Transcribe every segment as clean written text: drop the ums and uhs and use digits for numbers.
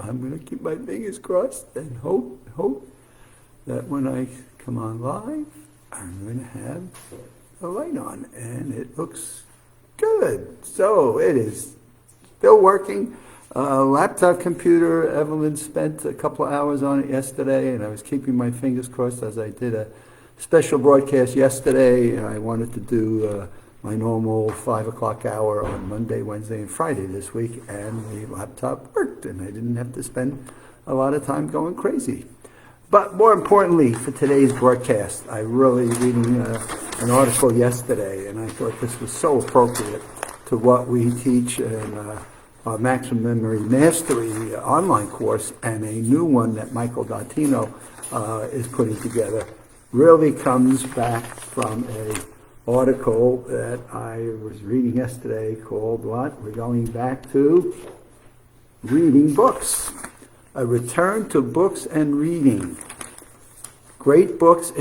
I'm going to keep my fingers crossed and hope that when I come on live, I'm going to have a light on, and it looks good. So it is still working. Laptop computer, Evelyn spent a couple of hours on it yesterday, and I was keeping my fingers crossed as I did a special broadcast yesterday. I wanted to do my normal 5 o'clock hour on Monday, Wednesday, and Friday this week, and the laptop worked, and I didn't have to spend a lot of time going crazy. But more importantly, for today's broadcast, I really reading an article yesterday, and I thought this was so appropriate to what we teach in our Maximum Memory Mastery online course, and a new one that Michael Dottino is putting together. Really comes back from a article that I was reading yesterday called what? We're going back to reading books. A return to books and reading. Great books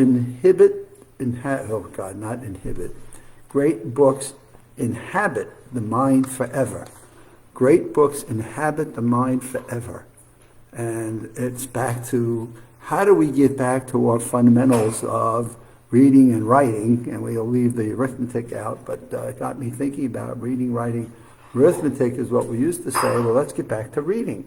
Great books inhabit the mind forever. Great books inhabit the mind forever. And it's back to, how do we get back to our fundamentals of reading and writing? And we'll leave the arithmetic out, but it got me thinking about reading, writing. Arithmetic is what we used to say, well, let's get back to reading.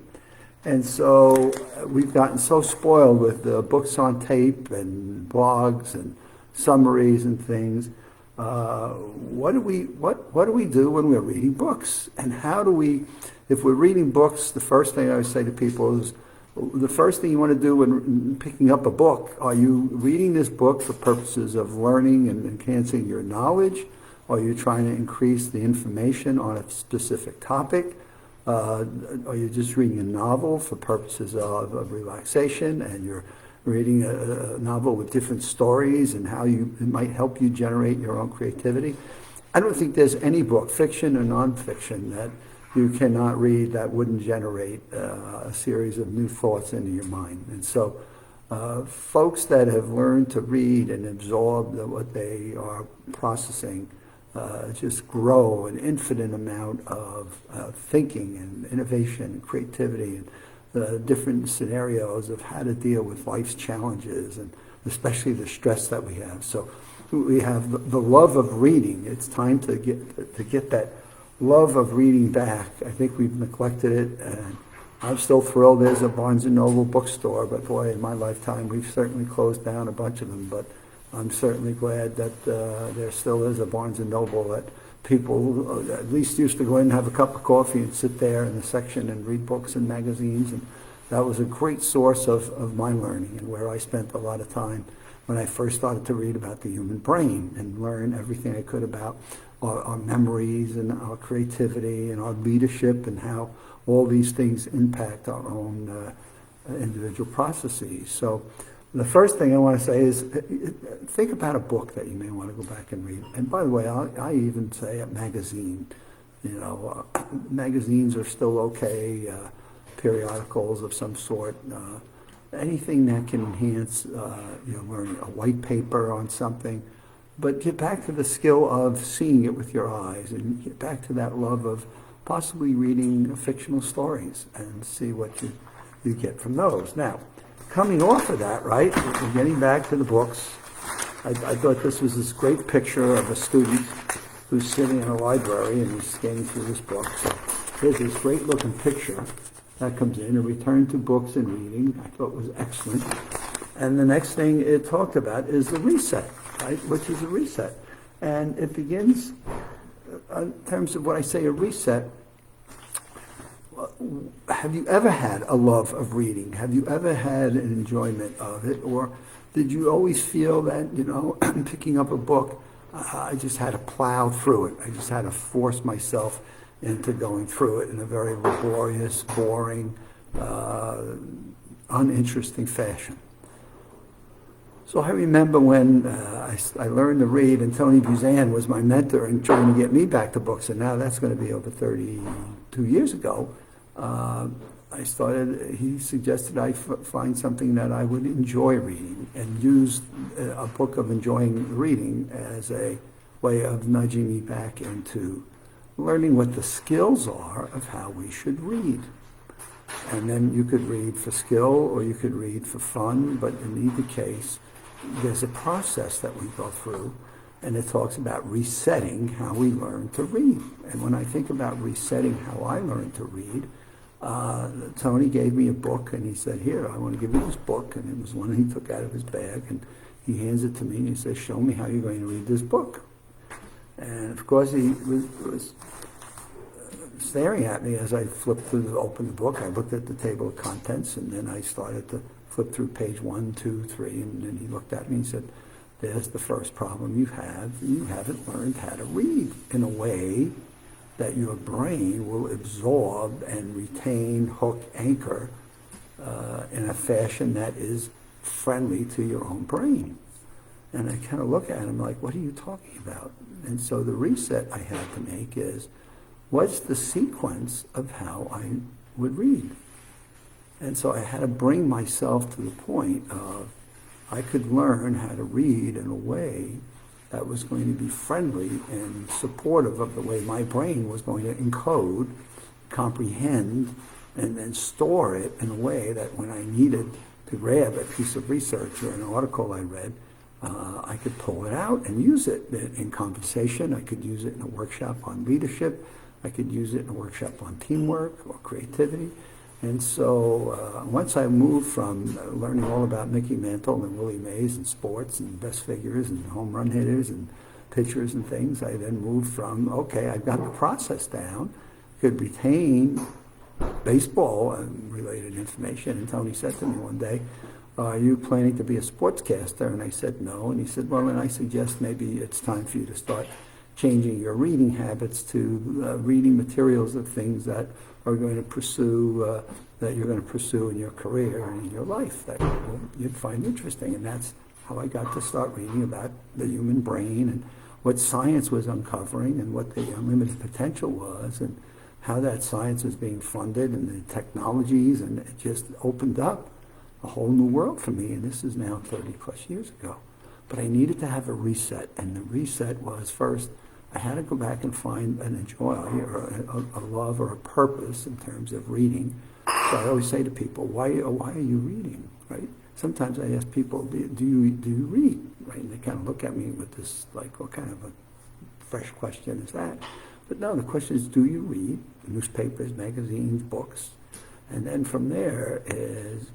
And so we've gotten so spoiled with books on tape and blogs and summaries and things. What do we do when we're reading books? And how do we, if we're reading books, the first thing I always say to people is, the first thing you want to do when picking up a book, are you reading this book for purposes of learning and enhancing your knowledge? Or are you trying to increase the information on a specific topic? Are you just reading a novel for purposes of relaxation, and you're reading a novel with different stories and how it might help you generate your own creativity? I don't think there's any book, fiction or nonfiction, that you cannot read that wouldn't generate a series of new thoughts into your mind. And so folks that have learned to read and absorb what they are processing just grow an infinite amount of thinking and innovation and creativity and different scenarios of how to deal with life's challenges, and especially the stress that we have. So we have the love of reading. It's time to get that love of reading back. I think we've neglected it, and I'm still thrilled there's a Barnes & Noble bookstore, but boy, in my lifetime we've certainly closed down a bunch of them. But I'm certainly glad that there still is a Barnes & Noble that people at least used to go in and have a cup of coffee and sit there in the section and read books and magazines. And that was a great source of my learning, and where I spent a lot of time when I first started to read about the human brain and learn everything I could about our memories and our creativity and our leadership, and how all these things impact our own individual processes. So the first thing I want to say is think about a book that you may want to go back and read. And by the way, I even say a magazine. Magazines are still okay, periodicals of some sort. Anything that can enhance learning, a white paper on something. But get back to the skill of seeing it with your eyes, and get back to that love of possibly reading fictional stories and see what you get from those. Now, coming off of that, right, we're getting back to the books. I thought this was this great picture of a student who's sitting in a library and he's scanning through this book. So here's this great looking picture that comes in, a return to books and reading. I thought was excellent. And the next thing it talked about is the reset, right, which is a reset. And it begins, in terms of what I say, a reset. Have you ever had a love of reading? Have you ever had an enjoyment of it? Or did you always feel that, picking up a book, I just had to plow through it. I just had to force myself into going through it in a very laborious, boring, uninteresting fashion. So I remember when I learned to read, and Tony Buzan was my mentor in trying to get me back to books, and now that's going to be over 32 years ago. He suggested I find something that I would enjoy reading, and use a book of enjoying reading as a way of nudging me back into learning what the skills are of how we should read. And then you could read for skill or you could read for fun, but in either case, there's a process that we go through, and it talks about resetting how we learn to read. And when I think about resetting how I learned to read, Tony gave me a book, and he said, here, I want to give you this book. And it was one he took out of his bag, and he hands it to me, and he says, show me how you're going to read this book. And of course, he was staring at me as I opened the book. I looked at the table of contents, and then I started to flip through page 1, 2, 3, and then he looked at me and said, there's the first problem you have. You haven't learned how to read in a way that your brain will absorb and retain, hook, anchor in a fashion that is friendly to your own brain. And I kind of look at him like, what are you talking about? And so the reset I had to make is, what's the sequence of how I would read? And so I had to bring myself to the point of I could learn how to read in a way that was going to be friendly and supportive of the way my brain was going to encode, comprehend, and then store it in a way that when I needed to grab a piece of research or an article I read, I could pull it out and use it in conversation. I could use it in a workshop on leadership. I could use it in a workshop on teamwork or creativity. And so once I moved from learning all about Mickey Mantle and Willie Mays and sports and best figures and home run hitters and pitchers and things, I then moved from, okay, I've got the process down, could retain baseball and related information. And Tony said to me one day, are you planning to be a sportscaster? And I said no. And he said, well, then I suggest maybe it's time for you to start changing your reading habits to reading materials of things that are going to pursue, that you're going to pursue in your career and in your life that you'd find interesting. And that's how I got to start reading about the human brain and what science was uncovering and what the unlimited potential was and how that science was being funded and the technologies, and it just opened up a whole new world for me. And this is now 30 plus years ago. But I needed to have a reset, and the reset was, first, I had to go back and find an joy or a love or a purpose in terms of reading. So I always say to people, why are you reading, right? Sometimes I ask people, do you read, right? And they kind of look at me with this, like, what kind of a fresh question is that? But no, the question is, do you read newspapers, magazines, books? And then from there is,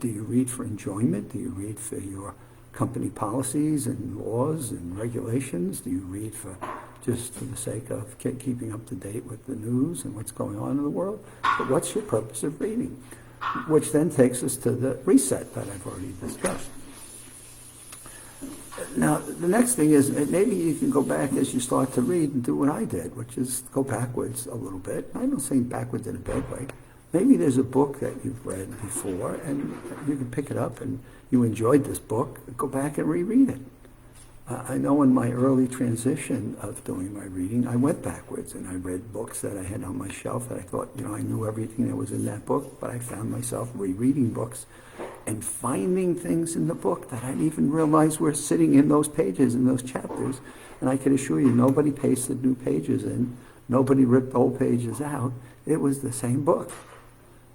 do you read for enjoyment? Do you read for your company policies and laws and regulations? Do you read for just for the sake of keeping up to date with the news and what's going on in the world? But what's your purpose of reading? Which then takes us to the reset that I've already discussed. Now, the next thing is maybe you can go back as you start to read and do what I did, which is go backwards a little bit. I don't say backwards in a bad way. Maybe there's a book that you've read before and you can pick it up and you enjoyed this book, go back and reread it. I know in my early transition of doing my reading, I went backwards and I read books that I had on my shelf that I thought, I knew everything that was in that book, but I found myself rereading books and finding things in the book that I didn't even realize were sitting in those pages, in those chapters. And I can assure you, nobody pasted new pages in, nobody ripped old pages out. It was the same book.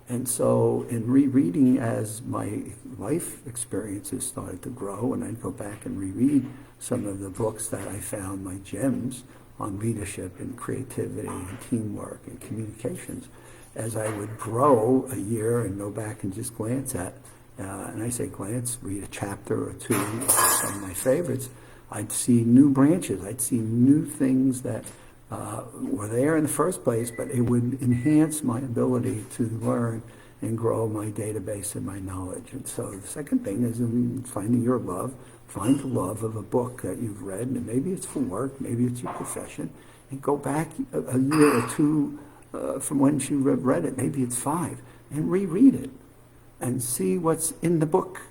And so in rereading, as my life experiences started to grow, and I'd go back and reread some of the books that I found my gems on leadership and creativity and teamwork and communications, as I would grow a year and go back and just glance at, and I say glance, read a chapter or two of some of my favorites, I'd see new branches, I'd see new things that were there in the first place, but it would enhance my ability to learn and grow my database and my knowledge. And so the second thing is in finding your love. Find the love of a book that you've read, and maybe it's for work, maybe it's your profession, and go back a year or two from when you read it, maybe it's 5, and reread it and see what's in the book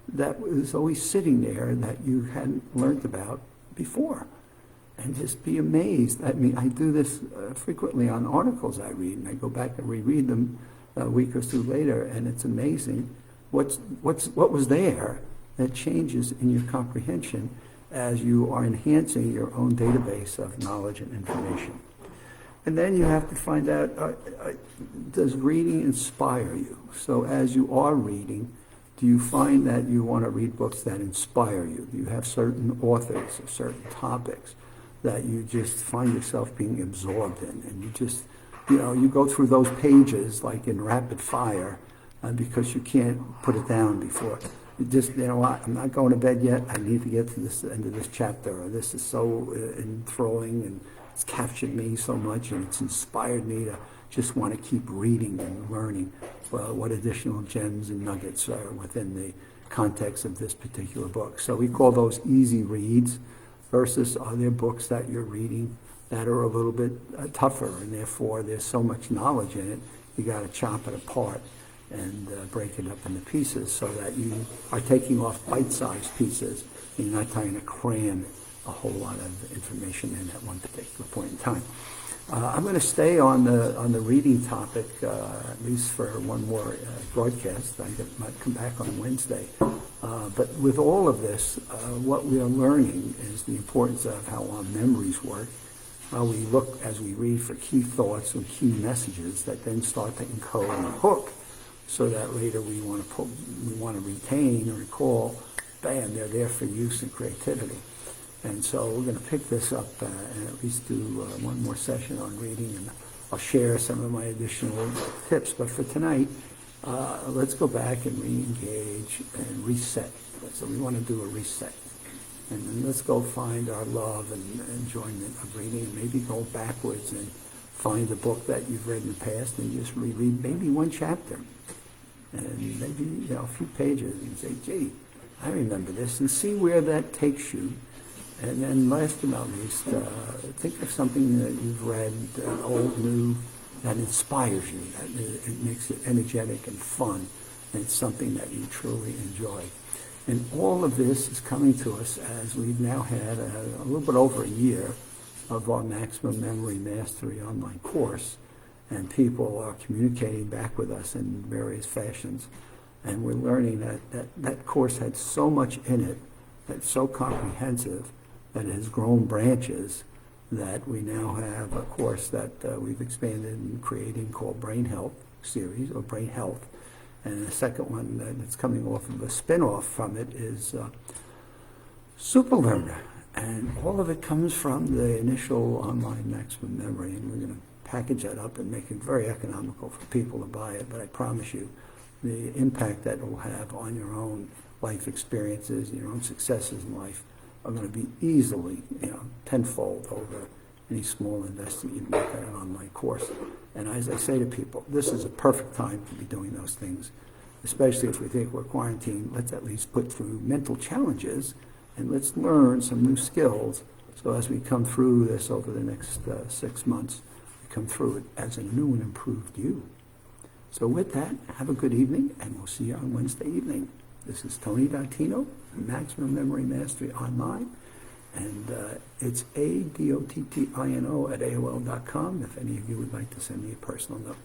that was always sitting there that you hadn't learned about before. And just be amazed. I mean, I do this frequently on articles I read, and I go back and reread them a week or two later, and it's amazing what was there that changes in your comprehension as you are enhancing your own database of knowledge and information. And then you have to find out, does reading inspire you? So as you are reading, do you find that you want to read books that inspire you? Do you have certain authors or certain topics that you just find yourself being absorbed in? And you just, you go through those pages like in rapid fire because you can't put it down before. You just, what, I'm not going to bed yet. I need to get to this end of this chapter, or this is so enthralling and it's captured me so much and it's inspired me to just want to keep reading and learning what additional gems and nuggets are within the context of this particular book. So we call those easy reads versus are there books that you're reading that are a little bit tougher, and therefore there's so much knowledge in it, you got to chop it apart and break it up into pieces so that you are taking off bite-sized pieces and you're not trying to cram a whole lot of information in at one particular point in time. I'm going to stay on the reading topic at least for one more broadcast. I might come back on Wednesday. But with all of this, what we are learning is the importance of how our memories work, how we look as we read for key thoughts and key messages that then start to encode and hook, so that later we want to retain or recall. Bam, they're there for use and creativity. And so we're going to pick this up and at least do one more session on reading, and I'll share some of my additional tips. But for tonight, let's go back and re-engage and reset. So we want to do a reset. And then let's go find our love and enjoyment of reading, and maybe go backwards and find a book that you've read in the past and just reread maybe one chapter. And maybe a few pages and say, gee, I remember this, and see where that takes you. And then last but not least, think of something that you've read, old, new, that inspires you, that it makes it energetic and fun, and it's something that you truly enjoy. And all of this is coming to us as we've now had a little bit over a year of our Maximum Memory Mastery online course, and people are communicating back with us in various fashions. And we're learning that course had so much in it, that's so comprehensive, that it has grown branches, that we now have a course that we've expanded and creating called Brain Health series, or Brain Health. And the second one that's coming off of a spin-off from it is Superlearner. And all of it comes from the initial online Maximum Memory, and we're going to package that up and make it very economical for people to buy it. But I promise you, the impact that it will have on your own life experiences, your own successes in life, are going to be easily, tenfold over any small investment you make in an online course. And as I say to people, this is a perfect time to be doing those things, especially if we think we're quarantined. Let's at least put through mental challenges, and let's learn some new skills, so as we come through this over the next 6 months, we come through it as a new and improved you. So with that, have a good evening, and we'll see you on Wednesday evening. This is Tony Dottino, Maximum Memory Mastery Online, and it's ADOTTINO at AOL.com if any of you would like to send me a personal note.